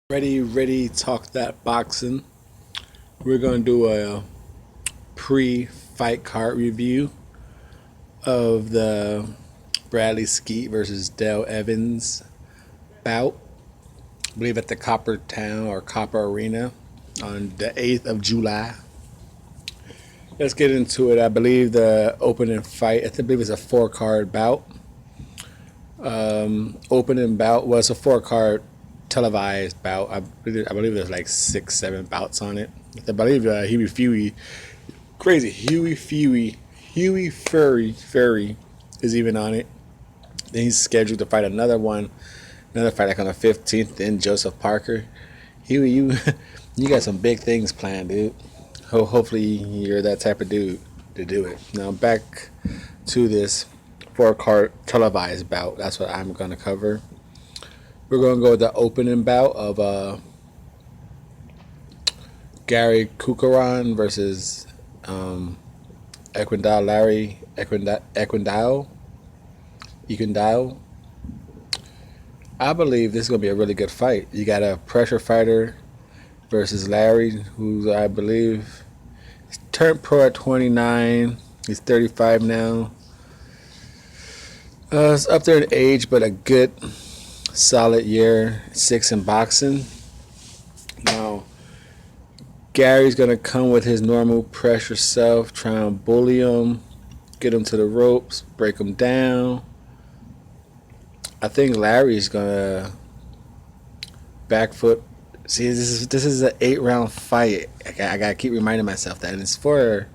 Ready, talk that boxing. We're gonna do a pre-fight card review of the Bradley Skeete versus Dale Evans bout. I believe at the Copper Town or Copper Arena on the 8th of July. Let's get into it. I believe the opening fight, I believe it's a four-card bout. Opening bout was a four-card televised bout. I believe there's like 6, 7 bouts on it. I believe Huey Furry is even on it. Then he's scheduled to fight another fight like on the 15th. Then Joseph Parker. Huey, you got some big things planned, dude. Hopefully you're that type of dude to do it. Now back to this four-card televised bout. That's what I'm gonna cover. We're gonna go with the opening bout of Gary Kukaran versus Equindale Larry Equindale. I believe this is gonna be a really good fight. You got a pressure fighter versus Larry, who I believe turned pro at 29. He's 35 now. It's up there in age, but a good, solid year, 6 in boxing. Now, Gary's gonna come with his normal pressure self, try and bully him, get him to the ropes, break him down. I think Larry's gonna back foot. See, this is an 8-round fight. I gotta keep reminding myself that, and it's for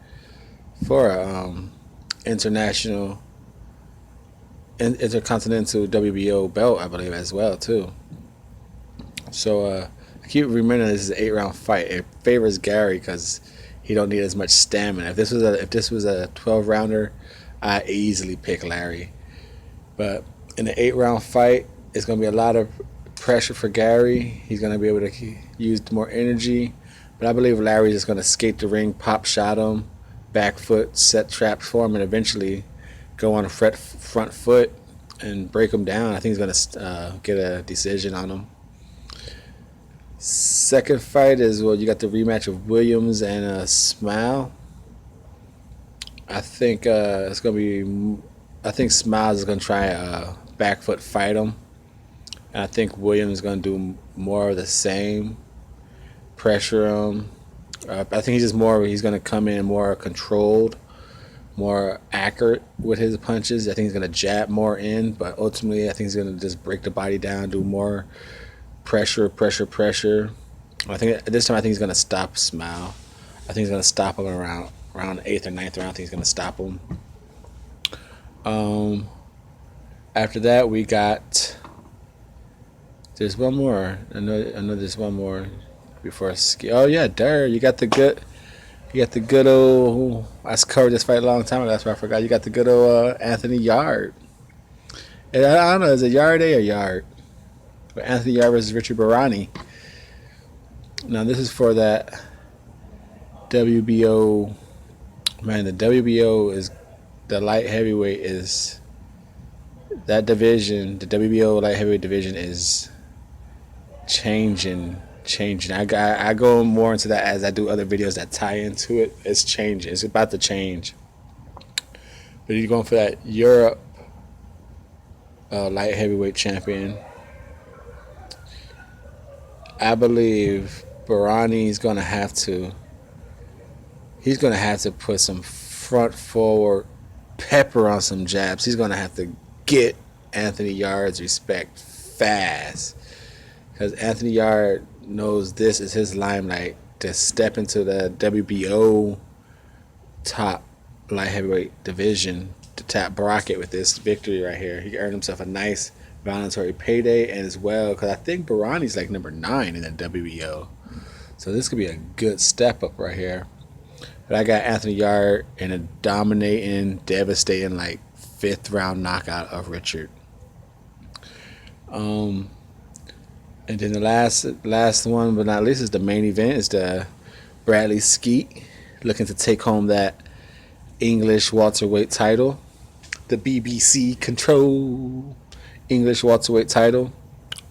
international intercontinental WBO belt, I believe, as well too. So I keep remembering this is an 8-round fight. It favors Gary because he don't need as much stamina. If this was a 12-rounder, I easily pick Larry. But in the 8-round fight, it's gonna be a lot of pressure for Gary. He's gonna be able to use more energy. But I believe Larry's just gonna skate the ring, pop shot him, back foot, set traps for him, and eventually go on a front foot and break him down. I think he's gonna get a decision on him. Second fight is, well, you got the rematch of Williams and Smile. I think it's gonna be. I think Smiles is gonna try a back foot fight him, and I think Williams is gonna do more of the same, pressure him. I think he's gonna come in more controlled, more accurate with his punches. I think he's going to jab more in, but ultimately I think he's going to just break the body down, do more pressure. I think at this time I think he's going to stop Smile. I think he's going to stop him around the 8th or 9th round. I think he's going to stop him. After that we got, there's one more. I know there's one more before. Oh yeah, there you got the good. You got the good old. I covered this fight a long time ago. That's why I forgot. You got the good old Anthony Yard. And I don't know, is it Yard A or Yard? But Anthony Yard versus Richard Barani. Now this is for that WBO. Man, the WBO is the light heavyweight is that division. The WBO light heavyweight division is changing. I go more into that as I do other videos that tie into it. It's changing. It's about to change. But you're going for that Europe light heavyweight champion. I believe Barani's gonna have to. He's gonna have to put some front forward pepper on some jabs. He's gonna have to get Anthony Yard's respect fast, because Anthony Yard knows this is his limelight to step into the WBO top light heavyweight division to tap bracket with this victory right here. He earned himself a nice voluntary payday, and as well, because I think Barani's like number 9 in the WBO, so this could be a good step up right here. But I got Anthony Yard in a dominating, devastating, like 5th round knockout of Richard. And then the last one, but not least, is the main event. Is the Bradley Skeete looking to take home that English welterweight title, the BBC control English welterweight title,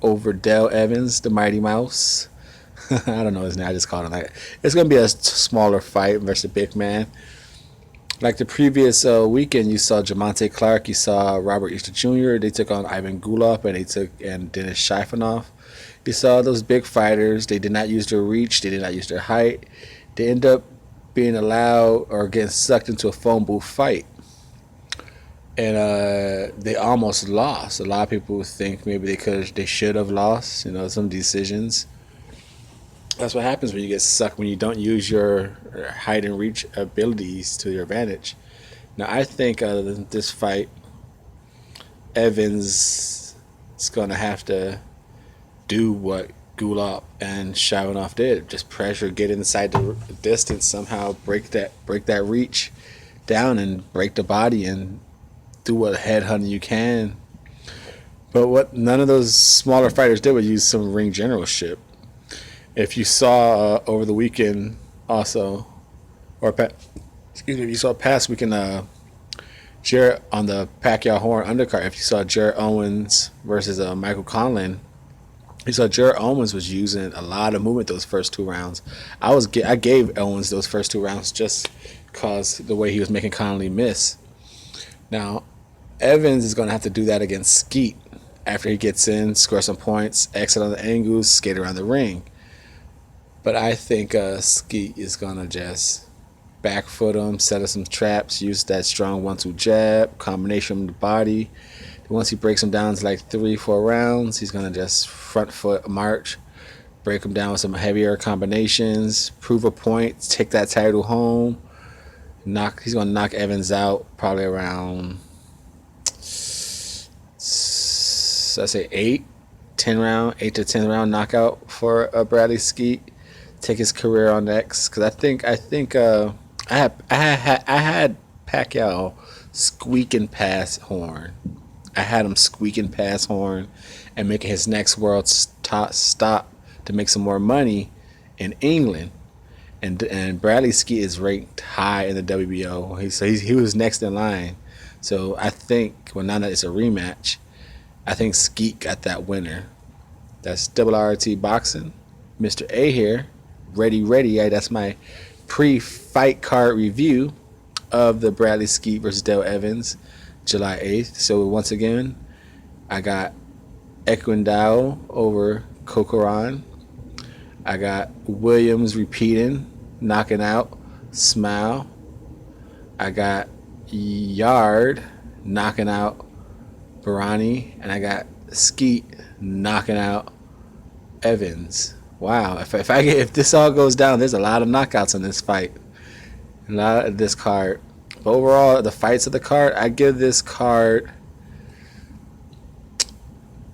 over Dale Evans, the Mighty Mouse. I don't know his name. I just called him that. It's gonna be a smaller fight versus a big man. Like the previous weekend, you saw Jamonte Clark, you saw Robert Easter Jr. They took on Ivan Gulov and Dennis Shaifanov. You saw those big fighters. They did not use their reach. They did not use their height. They end up being allowed or getting sucked into a phone booth fight, and they almost lost. A lot of people think maybe they should have lost. You know, some decisions. That's what happens when you get sucked, when you don't use your height and reach abilities to your advantage. Now, I think this fight, Evans is going to have to do what Gulab and Shabanov did. Just pressure, get inside the distance, somehow break that reach down and break the body and do what headhunting you can. But what none of those smaller fighters did was use some ring generalship. If you saw over the weekend also, excuse me, if you saw past weekend, Jarrett on the Pacquiao Horn undercard, if you saw Jarrett Owens versus Michael Conlan, you saw Jarrett Owens was using a lot of movement those first 2 rounds. I gave Owens those first 2 rounds just because the way he was making Conley miss. Now, Evans is going to have to do that against Skeete after he gets in, score some points, exit on the angles, skate around the ring. But I think Skeete is going to just back foot him, set up some traps, use that strong 1-2 jab, combination with the body. Once he breaks him down to like 3-4 rounds, he's going to just front foot march, break him down with some heavier combinations, prove a point, take that title home. He's going to knock Evans out probably around, let's say 8 to 10 round knockout for Bradley Skeete. Take his career on next, because I think I had Pacquiao squeaking past Horn. I had him squeaking past Horn and making his next world stop to make some more money in England. And Bradley Skeete is ranked high in the WBO. He was next in line. So I think, well, now that it's a rematch, I think Skeete got that winner. That's RRT Boxing. Mr.A here. Ready. That's my pre-fight card review of the Bradley Skeete versus Dale Evans, July 8th. So once again, I got Equindao over Kokoran. I got Williams repeating, knocking out Smile. I got Yard knocking out Barani, and I got Skeete knocking out Evans. Wow, if this all goes down, there's a lot of knockouts in this fight, a lot of this card. But overall, the fights of the card, I give this card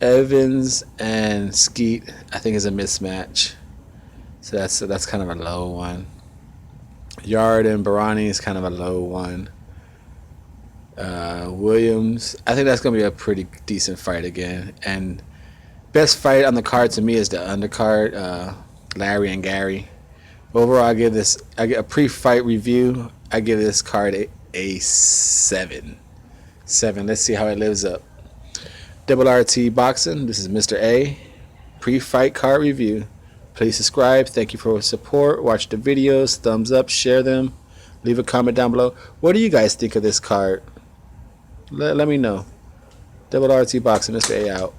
Evans and Skeete, I think, is a mismatch. So that's kind of a low one. Yard and Barani is kind of a low one. Williams, I think that's going to be a pretty decent fight again. And best fight on the card to me is the undercard, Larry and Gary. Overall, I get a pre-fight review. I give this card a 7. Let's see how it lives up. RRT Boxing. This is Mr.A. Pre-fight card review. Please subscribe. Thank you for your support. Watch the videos. Thumbs up. Share them. Leave a comment down below. What do you guys think of this card? Let me know. RRT Boxing. Mr.A out.